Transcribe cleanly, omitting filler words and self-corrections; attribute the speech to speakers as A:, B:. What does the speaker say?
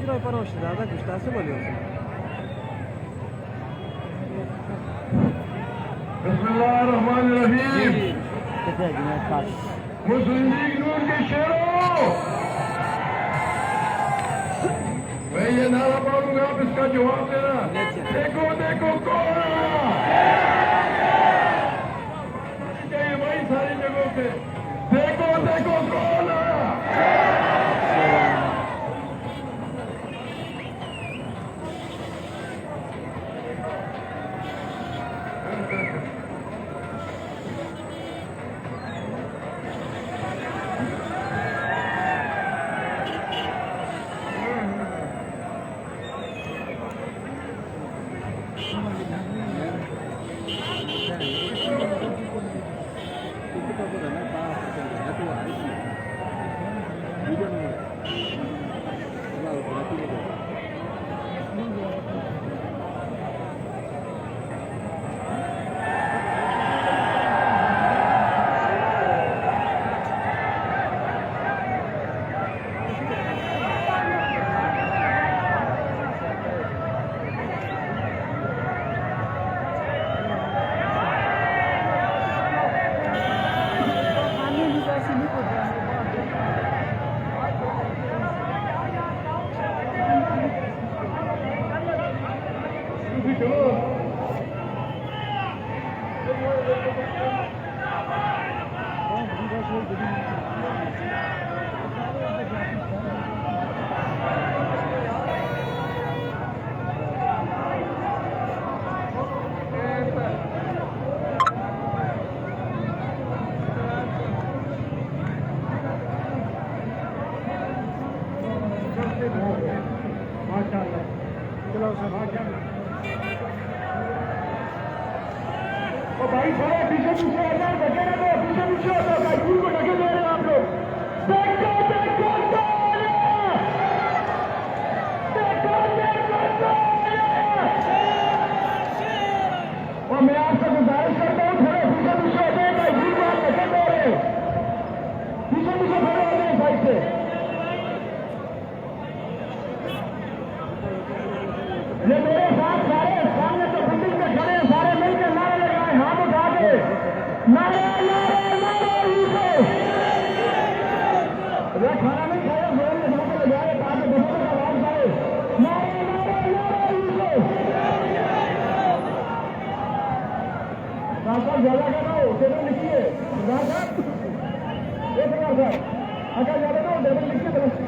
A: Giroy Paroşlu'da Güçtası bölüyorsun.
B: Bismillahirrahmanirrahim. मुस्लिम league नूर के शेरों, मैं ये नारा मारूंगा, आप इसका जवाब देना। देखो देखो कौन आया, चाहिए भाई सारी जगहों पे। देखो देखो कौन आया। भाई थोड़ा पीछे पीछे आना, ढके ना दो, पीछे पीछे होता है, भाई को ढके दे रहे हैं आप लोग। देखो देखो और मैं आपसे गुजारिश करता हूँ, थोड़े पीछे पीछे होते हैं, भाई को आप ढके दे रहे हैं, पीछे पीछे खड़े होते हैं भाई से। ये मेरे साथ सारे सामने तो बिल्डिंग में खड़े हैं, सारे मिलकर नारे लगाए, हाथ उठा के नारे नारे नारे यूको। अरे खाना नहीं खाया, जोर में जोर लगाए, ताकि बच्चों का आवाज आए। नारे नारे नारे यूको। साहब ज्यादा करो, टेबल लिखिए। एक बार साहब, अगर ज्यादा करो टेबल लिखिए।